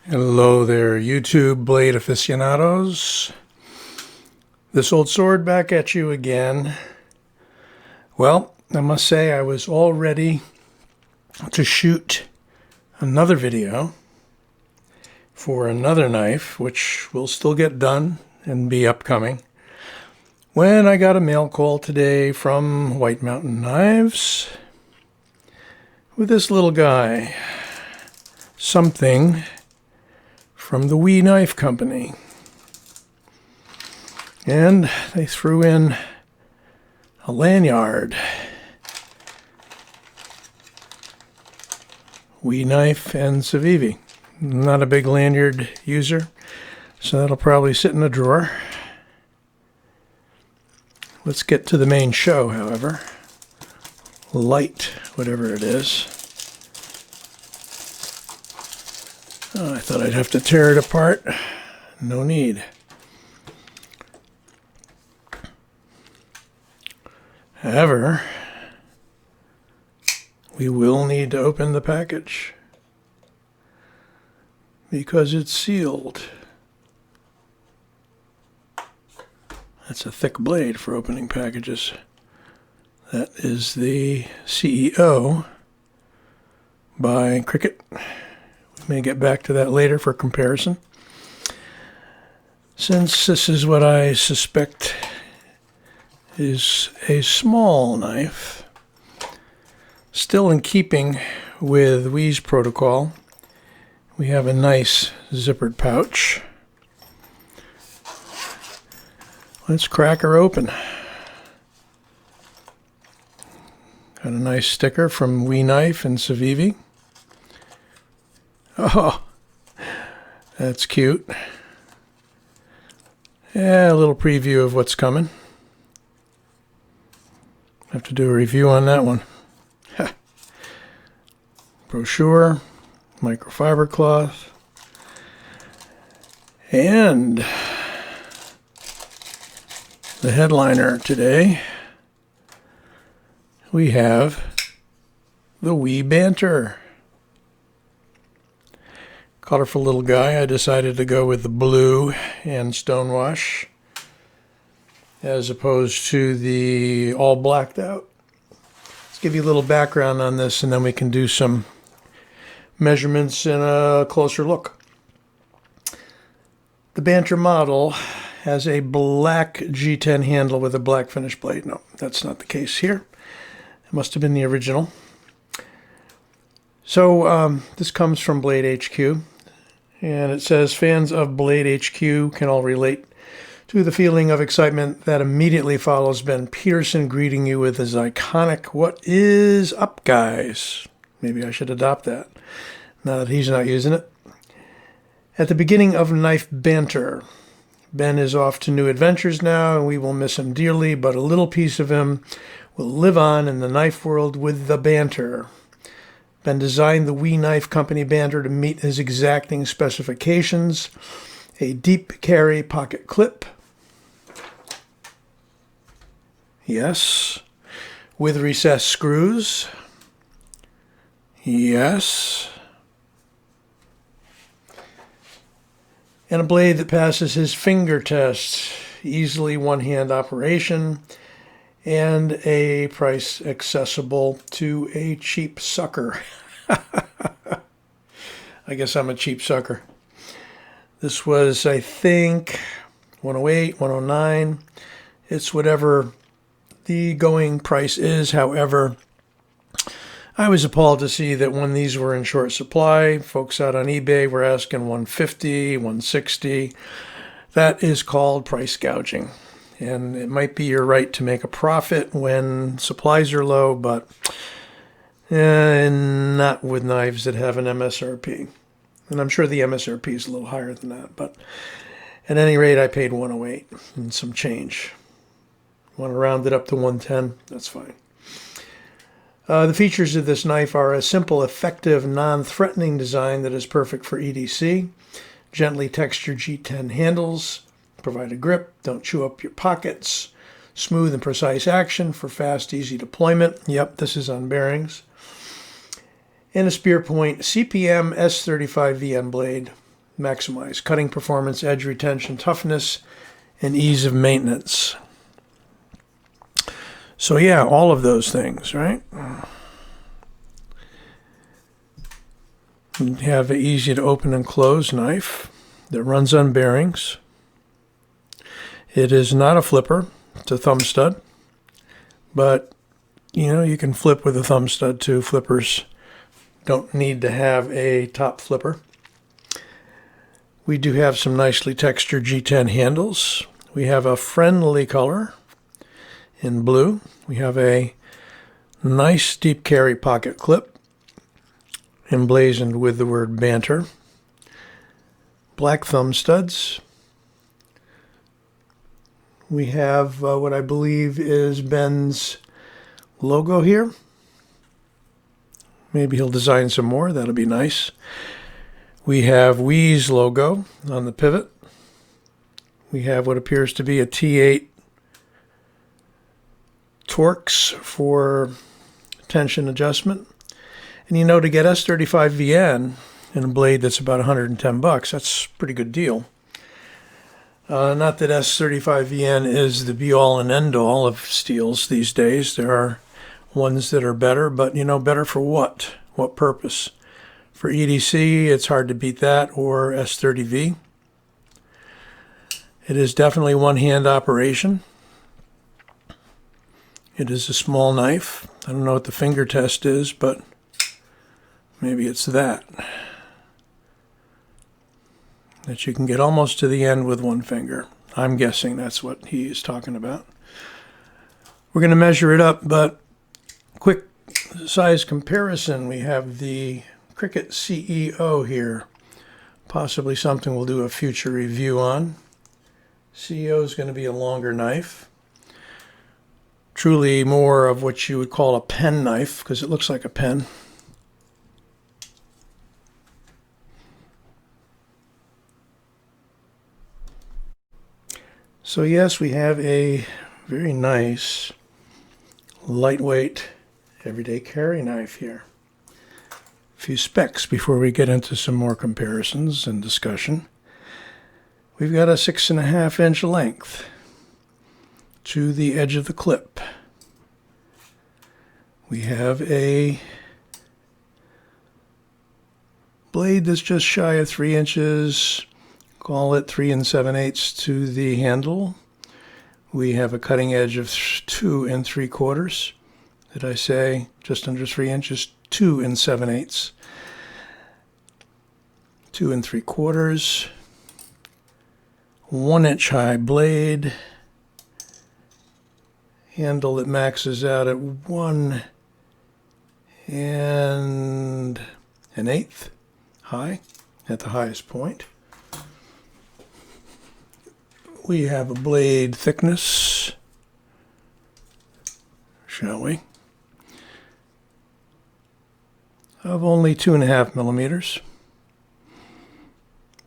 Hello there, YouTube blade aficionados. This old sword back at you again. Well, I must say I was all ready to shoot another video for another knife, which will still get done and be upcoming, when I got a mail call today from White Mountain Knives with this little guy. Something from the Wee Knife Company. And they threw in a lanyard. Wee Knife and Civivi. Not a big lanyard user, so that'll probably sit in a drawer. Let's get to the main show, however. Light, whatever it is. Oh, I thought I'd have to tear it apart. No need. However, we will need to open the package because it's sealed. That's a thick blade for opening packages. That is the CEO by Cricut. May get back to that later for comparison. Since this is what I suspect is a small knife, still in keeping with Wee's protocol, we have a nice zippered pouch. Let's crack her open. Got a nice sticker from Wee Knife and Civivi. Oh, that's cute. Yeah, a little preview of what's coming. Have to do a review on that one. Brochure, microfiber cloth, and the headliner today. We have the Wee Banter. Colorful little guy. I decided to go with the blue and stonewash as opposed to the all blacked out. Let's give you a little background on this and then we can do some measurements and a closer look. The Banter model has a black G10 handle with a black finish blade. No, that's not the case here. It must have been the original. So this comes from Blade HQ. And it says, fans of Blade HQ can all relate to the feeling of excitement that immediately follows Ben Petersen greeting you with his iconic, "What is up, guys?" Maybe I should adopt that, now that he's not using it. At the beginning of Knife Banter, Ben is off to new adventures now, and we will miss him dearly, but a little piece of him will live on in the knife world with the Banter. Ben designed the Wee Knife Company Banter to meet his exacting specifications. A deep carry pocket clip. Yes. With recessed screws. Yes. And a blade that passes his finger test. Easily one-hand operation. And a price accessible to a cheap sucker. I guess I'm a cheap sucker. This was, I think, 108, 109. It's whatever the going price is. However, I was appalled to see that when these were in short supply, folks out on eBay were asking 150, 160. That is called price gouging. And it might be your right to make a profit when supplies are low, but not with knives that have an MSRP. And I'm sure the MSRP is a little higher than that. But at any rate, I paid 108 and some change. Want to round it up to 110? That's fine. The features of this knife are a simple, effective, non-threatening design that is perfect for EDC. Gently textured G10 handles. Provide a grip, don't chew up your pockets. Smooth and precise action for fast, easy deployment. Yep, this is on bearings. And a spear point CPM S35VN blade maximize cutting performance, edge retention, toughness, and ease of maintenance. So yeah, all of those things, right? We have an easy to open and close knife that runs on bearings. It is not a flipper, it's a thumb stud, but you can flip with a thumb stud too. Flippers don't need to have a top flipper. We do have some nicely textured G10 handles. We have a friendly color in blue. We have a nice deep carry pocket clip emblazoned with the word Banter. Black thumb studs. We have what I believe is Ben's logo here. Maybe he'll design some more. That'll be nice. We have Wii's logo on the pivot. We have what appears to be a T8 Torx for tension adjustment. And to get S35VN in a blade that's about $110, that's a pretty good deal. Not that S35VN is the be-all and end-all of steels these days. There are ones that are better, but better for what? What purpose? For EDC, it's hard to beat that, or S30V. It is definitely one-hand operation. It is a small knife. I don't know what the finger test is, but maybe it's that you can get almost to the end with one finger. I'm guessing that's what he is talking about. We're going to measure it up, but quick size comparison. We have the Cricut CEO here. Possibly something we'll do a future review on. CEO is going to be a longer knife. Truly more of what you would call a pen knife, because it looks like a pen. So yes, we have a very nice, lightweight, everyday carry knife here. A few specs before we get into some more comparisons and discussion. We've got a 6.5 inch length to the edge of the clip. We have a blade that's just shy of 3 inches. Call it 3 7/8 to the handle. We have a cutting edge of 2 3/4. Did I say just under 3 inches? 2 7/8. 2 3/4. 1 inch high blade. Handle that maxes out at 1 1/8 high at the highest point. We have a blade thickness, shall we, of only 2.5 millimeters,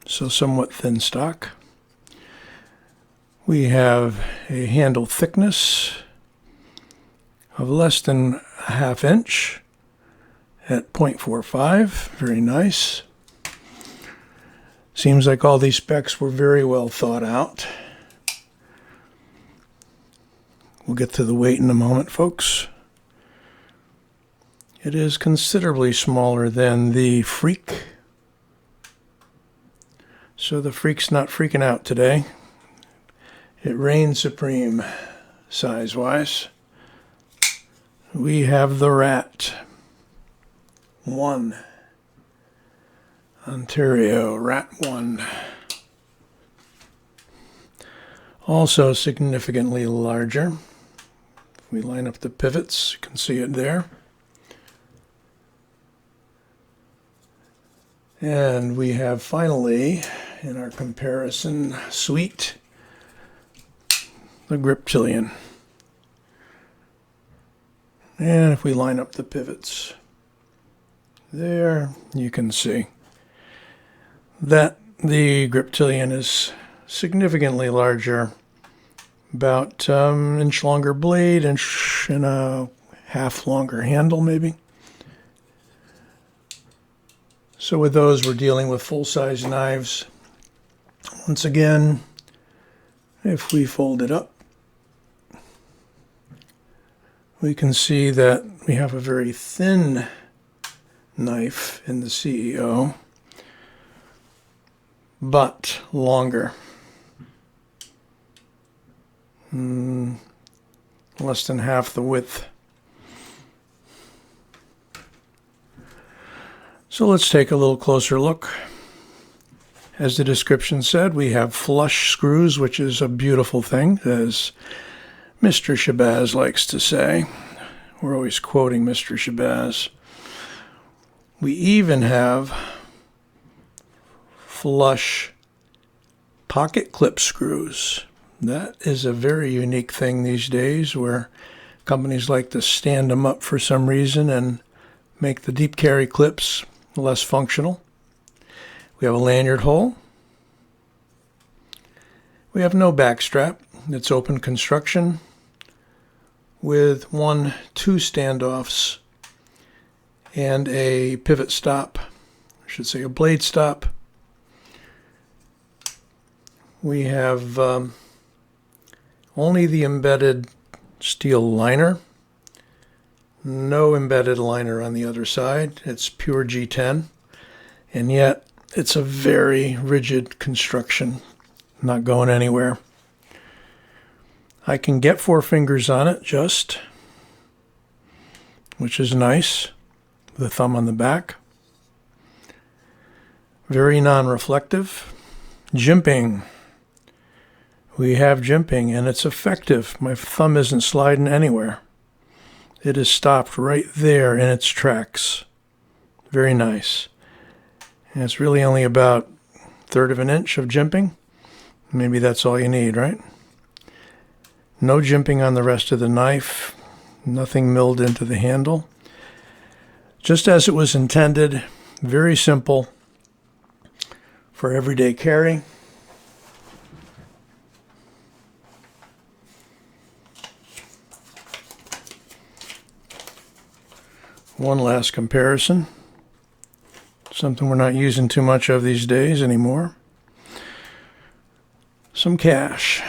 so somewhat thin stock. We have a handle thickness of less than a 1/2 inch at 0.45, very nice. Seems like all these specs were very well thought out. We'll get to the weight in a moment, folks. It is considerably smaller than the Freak. So the Freak's not freaking out today. It reigns supreme size-wise. We have the Rat 1. Ontario Rat 1. Also significantly larger. If we line up the pivots, you can see it there. And we have finally, in our comparison suite, the Griptilian. And if we line up the pivots there, you can see that the Griptilian is significantly larger, about inch longer blade, inch and a half longer handle maybe. So with those, we're dealing with full-size knives. Once again, if we fold it up, we can see that we have a very thin knife in the CEO, but longer. Less than half the width. So let's take a little closer look. As the description said, we have flush screws, which is a beautiful thing, as Mr. Shabazz likes to say. We're always quoting Mr. Shabazz. We even have flush pocket clip screws. That is a very unique thing these days, where companies like to stand them up for some reason and make the deep carry clips less functional. We have a lanyard hole. We have no back strap. It's open construction with 2 standoffs and a pivot stop, I should say a blade stop. We have only the embedded steel liner. No embedded liner on the other side. It's pure G10, and yet it's a very rigid construction, not going anywhere. I can get 4 fingers on it just, which is nice, with a thumb on the back. Very non-reflective. Jimping. We have jimping, and it's effective. My thumb isn't sliding anywhere. It is stopped right there in its tracks. Very nice. And it's really only about 1/3 of an inch of jimping. Maybe that's all you need, right? No jimping on the rest of the knife. Nothing milled into the handle. Just as it was intended. Very simple for everyday carry. One last comparison. Something we're not using too much of these days anymore. Some cash.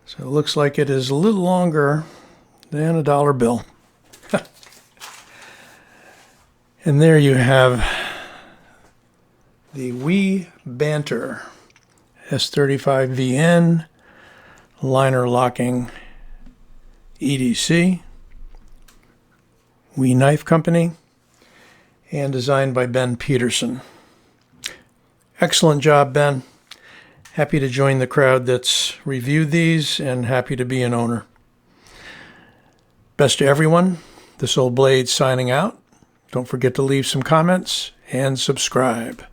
So it looks like it is a little longer than a dollar bill. And there you have the Banter S35VN liner locking EDC. Knife Company, and designed by Ben Petersen. Excellent job, Ben. Happy to join the crowd that's reviewed these, and happy to be an owner. Best to everyone. This old blade signing out. Don't forget to leave some comments and subscribe.